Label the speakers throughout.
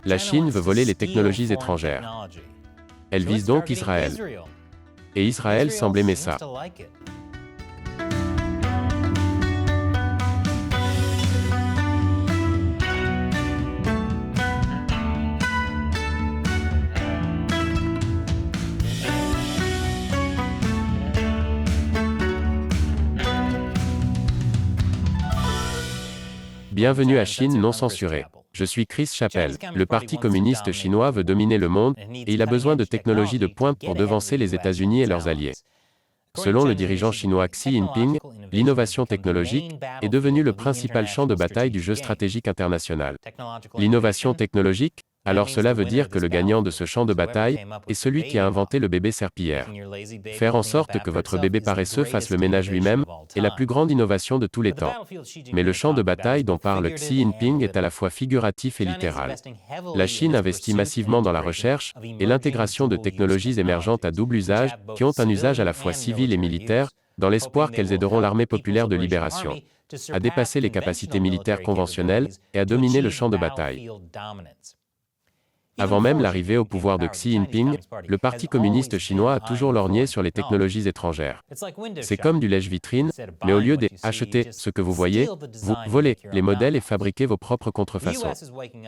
Speaker 1: La Chine veut voler les technologies étrangères. Elle vise donc Israël. Et Israël semble aimer ça. Bienvenue à Chine non censurée. Je suis Chris Chappell. Le Parti communiste chinois veut dominer le monde, et il a besoin de technologies de pointe pour devancer les États-Unis et leurs alliés. Selon le dirigeant chinois Xi Jinping, l'innovation technologique est devenue le principal champ de bataille du jeu stratégique international. L'innovation technologique, alors cela veut dire que le gagnant de ce champ de bataille est celui qui a inventé le bébé serpillière. Faire en sorte que votre bébé paresseux fasse le ménage lui-même est la plus grande innovation de tous les temps. Mais le champ de bataille dont parle Xi Jinping est à la fois figuratif et littéral. La Chine investit massivement dans la recherche et l'intégration de technologies émergentes à double usage, qui ont un usage à la fois civil et militaire, dans l'espoir qu'elles aideront l'armée populaire de libération à dépasser les capacités militaires conventionnelles et à dominer le champ de bataille. Avant même l'arrivée au pouvoir de Xi Jinping, le Parti communiste chinois a toujours lorgné sur les technologies étrangères. C'est comme du lèche-vitrine, mais au lieu d'acheter ce que vous voyez, vous volez les modèles et fabriquez vos propres contrefaçons.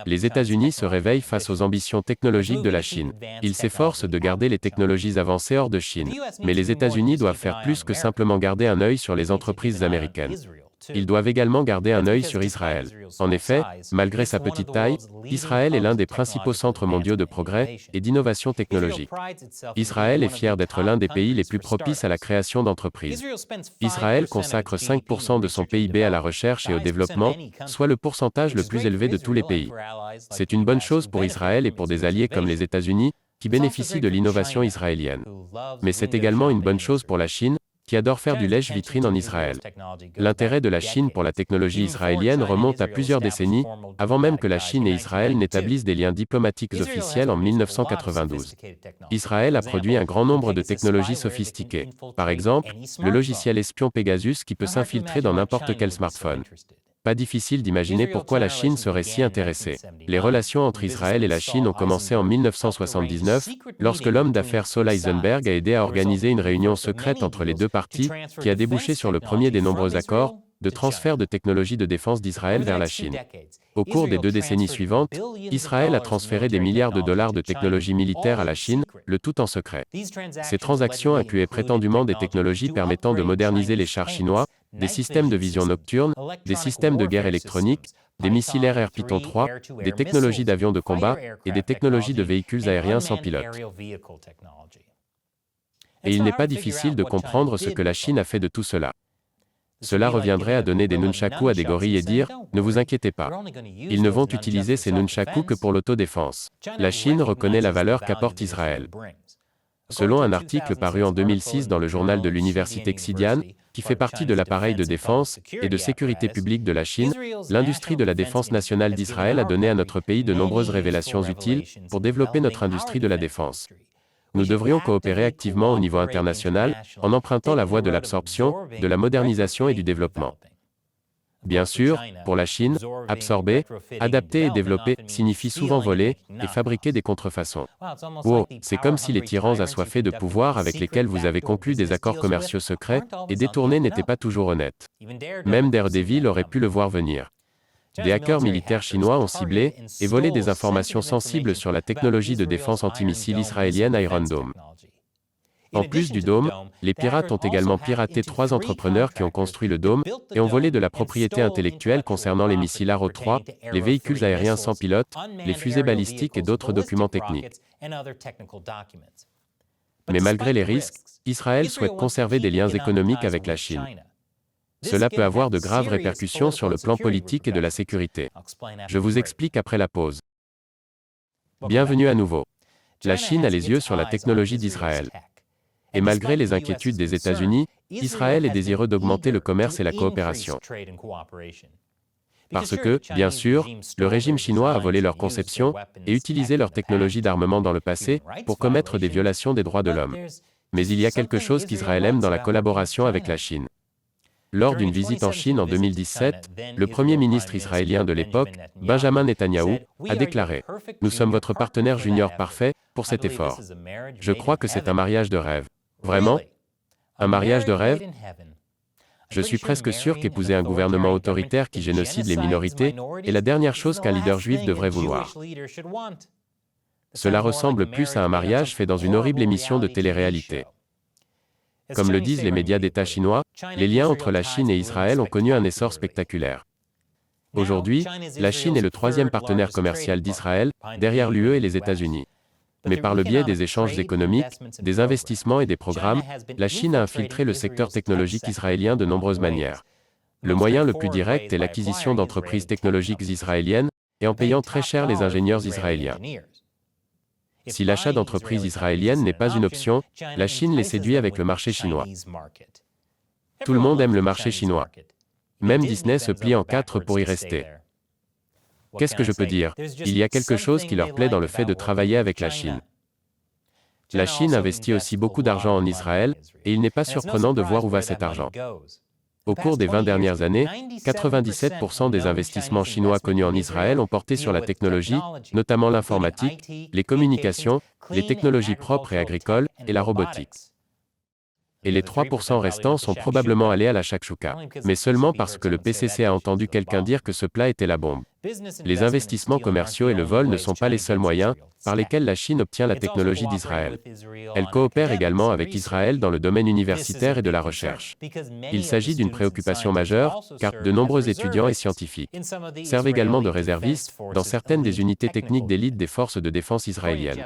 Speaker 1: Les États-Unis se réveillent face aux ambitions technologiques de la Chine. Ils s'efforcent de garder les technologies avancées hors de Chine. Mais les États-Unis doivent faire plus que simplement garder un œil sur les entreprises américaines. Ils doivent également garder un œil sur Israël. En effet, malgré sa petite taille, Israël est l'un des principaux centres mondiaux de progrès et d'innovation technologique. Israël est fier d'être l'un des pays les plus propices à la création d'entreprises. Israël consacre 5% de son PIB à la recherche et au développement, soit le pourcentage le plus élevé de tous les pays. C'est une bonne chose pour Israël et pour des alliés comme les États-Unis, qui bénéficient de l'innovation israélienne. Mais c'est également une bonne chose pour la Chine, qui adore faire du lèche-vitrine en Israël. L'intérêt de la Chine pour la technologie israélienne remonte à plusieurs décennies, avant même que la Chine et Israël n'établissent des liens diplomatiques officiels en 1992. Israël a produit un grand nombre de technologies sophistiquées. Par exemple, le logiciel espion Pegasus qui peut s'infiltrer dans n'importe quel smartphone. Pas difficile d'imaginer pourquoi la Chine serait si intéressée. Les relations entre Israël et la Chine ont commencé en 1979, lorsque l'homme d'affaires Saul Eisenberg a aidé à organiser une réunion secrète entre les deux parties, qui a débouché sur le premier des nombreux accords de transfert de technologies de défense d'Israël vers la Chine. Au cours des 2 décennies suivantes, Israël a transféré des milliards de dollars de technologies militaires à la Chine, le tout en secret. Ces transactions incluaient prétendument des technologies permettant de moderniser les chars chinois, des systèmes de vision nocturne, des systèmes de guerre électronique, des missiles Air Python 3, des technologies d'avions de combat et des technologies de véhicules aériens sans pilote. Et il n'est pas difficile de comprendre ce que la Chine a fait de tout cela. Cela reviendrait à donner des nunchakus à des gorilles et dire « Ne vous inquiétez pas. Ils ne vont utiliser ces nunchakus que pour l'autodéfense. » La Chine reconnaît la valeur qu'apporte Israël. Selon un article paru en 2006 dans le journal de l'université Xidian, qui fait partie de l'appareil de défense et de sécurité publique de la Chine, l'industrie de la défense nationale d'Israël a donné à notre pays de nombreuses révélations utiles pour développer notre industrie de la défense. Nous devrions coopérer activement au niveau international, en empruntant la voie de l'absorption, de la modernisation et du développement. Bien sûr, pour la Chine, absorber, adapter et développer signifie souvent voler et fabriquer des contrefaçons. Wow, c'est comme si les tyrans assoiffés de pouvoir avec lesquels vous avez conclu des accords commerciaux secrets et détournés n'étaient pas toujours honnêtes. Même Daredevil aurait pu le voir venir. Des hackers militaires chinois ont ciblé et volé des informations sensibles sur la technologie de défense antimissile israélienne Iron Dome. En plus du dôme, les pirates ont également piraté 3 entrepreneurs qui ont construit le dôme et ont volé de la propriété intellectuelle concernant les missiles Arrow 3, les véhicules aériens sans pilote, les fusées balistiques et d'autres documents techniques. Mais malgré les risques, Israël souhaite conserver des liens économiques avec la Chine. Cela peut avoir de graves répercussions sur le plan politique et de la sécurité. Je vous explique après la pause. Bienvenue à nouveau. La Chine a les yeux sur la technologie d'Israël. Et malgré les inquiétudes des États-Unis, Israël est désireux d'augmenter le commerce et la coopération. Parce que, bien sûr, le régime chinois a volé leurs conceptions et utilisé leur technologie d'armement dans le passé pour commettre des violations des droits de l'homme. Mais il y a quelque chose qu'Israël aime dans la collaboration avec la Chine. Lors d'une visite en Chine en 2017, le Premier ministre israélien de l'époque, Benjamin Netanyahou, a déclaré « Nous sommes votre partenaire junior parfait pour cet effort. Je crois que c'est un mariage de rêve. » Vraiment? Un mariage de rêve? Je suis presque sûr qu'épouser un gouvernement autoritaire qui génocide les minorités est la dernière chose qu'un leader juif devrait vouloir. Cela ressemble plus à un mariage fait dans une horrible émission de télé-réalité. Comme le disent les médias d'État chinois, les liens entre la Chine et Israël ont connu un essor spectaculaire. Aujourd'hui, la Chine est le troisième partenaire commercial d'Israël, derrière l'UE et les États-Unis. Mais par le biais des échanges économiques, des investissements et des programmes, la Chine a infiltré le secteur technologique israélien de nombreuses manières. Le moyen le plus direct est l'acquisition d'entreprises technologiques israéliennes, et en payant très cher les ingénieurs israéliens. Si l'achat d'entreprises israéliennes n'est pas une option, la Chine les séduit avec le marché chinois. Tout le monde aime le marché chinois. Même Disney se plie en quatre pour y rester. Qu'est-ce que je peux dire? Il y a quelque chose qui leur plaît dans le fait de travailler avec la Chine. La Chine investit aussi beaucoup d'argent en Israël, et il n'est pas surprenant de voir où va cet argent. Au cours des 20 dernières années, 97% des investissements chinois connus en Israël ont porté sur la technologie, notamment l'informatique, les communications, les technologies propres et agricoles, et la robotique. Et les 3% restants sont probablement allés à la shakshuka, mais seulement parce que le PCC a entendu quelqu'un dire que ce plat était la bombe. Les investissements commerciaux et le vol ne sont pas les seuls moyens par lesquels la Chine obtient la technologie d'Israël. Elle coopère également avec Israël dans le domaine universitaire et de la recherche. Il s'agit d'une préoccupation majeure, car de nombreux étudiants et scientifiques servent également de réservistes dans certaines des unités techniques d'élite des forces de défense israéliennes.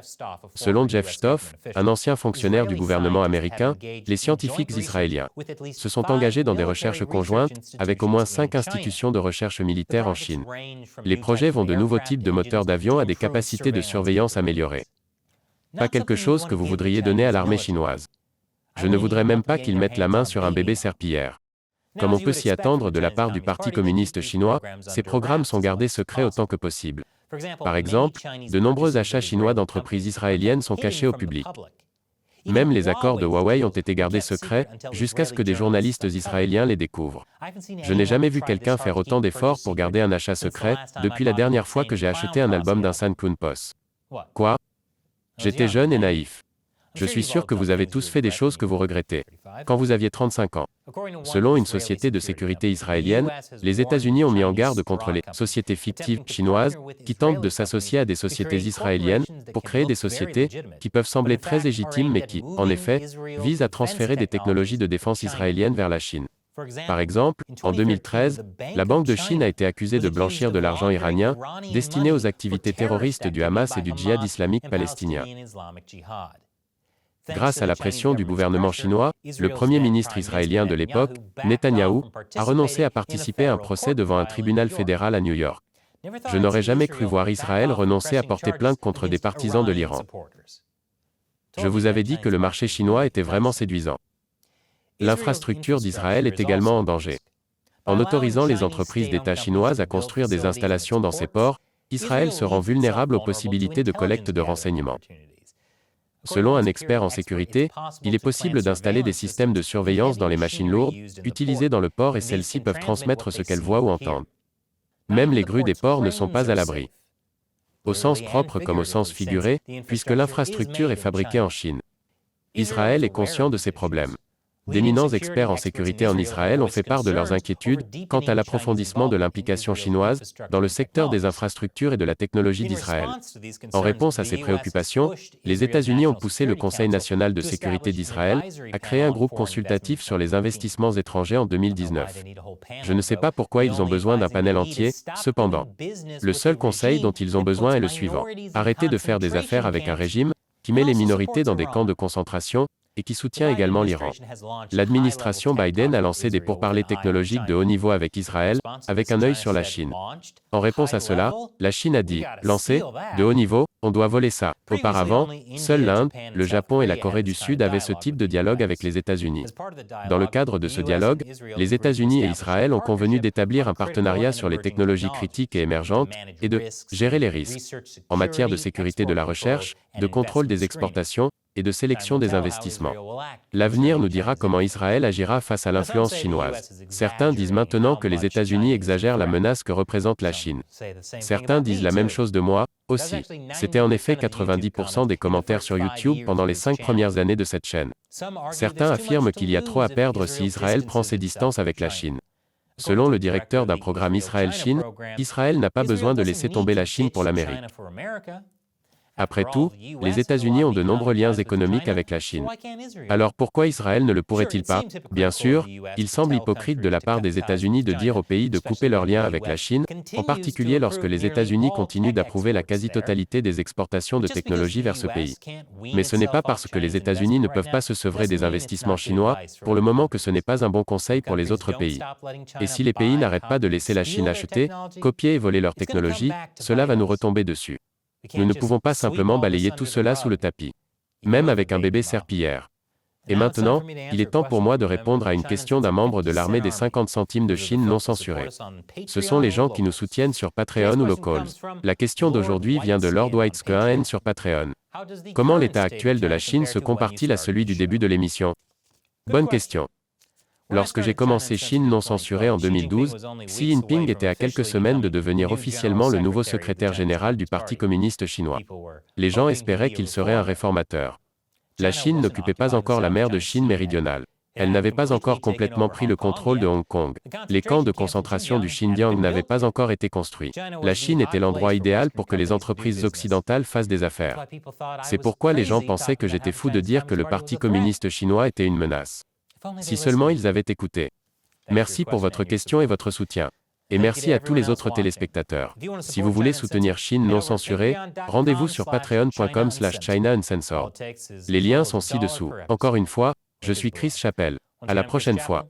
Speaker 1: Selon Jeff Stoff, un ancien fonctionnaire du gouvernement américain, les scientifiques israéliens se sont engagés dans des recherches conjointes avec au moins 5 institutions de recherche militaire en Chine. Les projets vont de nouveaux types de moteurs d'avion à des capacités de surveillance améliorées. Pas quelque chose que vous voudriez donner à l'armée chinoise. Je ne voudrais même pas qu'ils mettent la main sur un bébé serpillière. Comme on peut s'y attendre de la part du Parti communiste chinois, ces programmes sont gardés secrets autant que possible. Par exemple, de nombreux achats chinois d'entreprises israéliennes sont cachés au public. Même les accords de Huawei ont été gardés secrets, jusqu'à ce que des journalistes israéliens les découvrent. Je n'ai jamais vu quelqu'un faire autant d'efforts pour garder un achat secret, depuis la dernière fois que j'ai acheté un album d'un San Kun Pos. Quoi? J'étais jeune et naïf. Je suis sûr que vous avez tous fait des choses que vous regrettez. Quand vous aviez 35 ans. Selon une société de sécurité israélienne, les États-Unis ont mis en garde contre les sociétés fictives chinoises qui tentent de s'associer à des sociétés israéliennes pour créer des sociétés qui peuvent sembler très légitimes mais qui, en effet, visent à transférer des technologies de défense israéliennes vers la Chine. Par exemple, en 2013, la Banque de Chine a été accusée de blanchir de l'argent iranien destiné aux activités terroristes du Hamas et du djihad islamique palestinien. Grâce à la pression du gouvernement chinois, le premier ministre israélien de l'époque, Netanyahou, a renoncé à participer à un procès devant un tribunal fédéral à New York. Je n'aurais jamais cru voir Israël renoncer à porter plainte contre des partisans de l'Iran. Je vous avais dit que le marché chinois était vraiment séduisant. L'infrastructure d'Israël est également en danger. En autorisant les entreprises d'État chinoises à construire des installations dans ces ports, Israël se rend vulnérable aux possibilités de collecte de renseignements. Selon un expert en sécurité, il est possible d'installer des systèmes de surveillance dans les machines lourdes, utilisées dans le port et celles-ci peuvent transmettre ce qu'elles voient ou entendent. Même les grues des ports ne sont pas à l'abri. Au sens propre comme au sens figuré, puisque l'infrastructure est fabriquée en Chine. Israël est conscient de ces problèmes. D'éminents experts en sécurité en Israël ont fait part de leurs inquiétudes quant à l'approfondissement de l'implication chinoise dans le secteur des infrastructures et de la technologie d'Israël. En réponse à ces préoccupations, les États-Unis ont poussé le Conseil national de sécurité d'Israël à créer un groupe consultatif sur les investissements étrangers en 2019. Je ne sais pas pourquoi ils ont besoin d'un panel entier, cependant. Le seul conseil dont ils ont besoin est le suivant. Arrêtez de faire des affaires avec un régime qui met les minorités dans des camps de concentration et qui soutient également l'Iran. L'administration Biden a lancé des pourparlers technologiques de haut niveau avec Israël, avec un œil sur la Chine. En réponse à cela, la Chine a dit « Lancé, de haut niveau, on doit voler ça ». Auparavant, seule l'Inde, le Japon et la Corée du Sud avaient ce type de dialogue avec les États-Unis. Dans le cadre de ce dialogue, les États-Unis et Israël ont convenu d'établir un partenariat sur les technologies critiques et émergentes et de gérer les risques en matière de sécurité de la recherche, de contrôle des exportations, et de sélection des investissements. L'avenir nous dira comment Israël agira face à l'influence chinoise. Certains disent maintenant que les États-Unis exagèrent la menace que représente la Chine. Certains disent la même chose de moi, aussi. C'était en effet 90% des commentaires sur YouTube pendant les 5 premières années de cette chaîne. Certains affirment qu'il y a trop à perdre si Israël prend ses distances avec la Chine. Selon le directeur d'un programme Israël-Chine, Israël n'a pas besoin de laisser tomber la Chine pour l'Amérique. Après tout, les États-Unis ont de nombreux liens économiques avec la Chine. Alors pourquoi Israël ne le pourrait-il pas? Bien sûr, il semble hypocrite de la part des États-Unis de dire au pays de couper leurs liens avec la Chine, en particulier lorsque les États-Unis continuent d'approuver la quasi-totalité des exportations de technologies vers ce pays. Mais ce n'est pas parce que les États-Unis ne peuvent pas se sevrer des investissements chinois, pour le moment que ce n'est pas un bon conseil pour les autres pays. Et si les pays n'arrêtent pas de laisser la Chine acheter, copier et voler leur technologie, cela va nous retomber dessus. Nous ne pouvons pas simplement balayer tout cela sous le tapis. Même avec un bébé serpillière. Et maintenant, il est temps pour moi de répondre à une question d'un membre de l'armée des 50 centimes de Chine non censurés. Ce sont les gens qui nous soutiennent sur Patreon ou Locals. La question d'aujourd'hui vient de Lord Whitesque1N sur Patreon. Comment l'état actuel de la Chine se compare-t-il à celui du début de l'émission? Bonne question. Lorsque j'ai commencé Chine non censurée en 2012, Xi Jinping était à quelques semaines de devenir officiellement le nouveau secrétaire général du Parti communiste chinois. Les gens espéraient qu'il serait un réformateur. La Chine n'occupait pas encore la mer de Chine méridionale. Elle n'avait pas encore complètement pris le contrôle de Hong Kong. Les camps de concentration du Xinjiang n'avaient pas encore été construits. La Chine était l'endroit idéal pour que les entreprises occidentales fassent des affaires. C'est pourquoi les gens pensaient que j'étais fou de dire que le Parti communiste chinois était une menace. Si seulement ils avaient écouté. Merci pour votre question et votre soutien. Et merci à tous les autres téléspectateurs. Si vous voulez soutenir Chine non censurée, rendez-vous sur patreon.com/China Uncensored. Les liens sont ci-dessous. Encore une fois, je suis Chris Chappell. À la prochaine fois.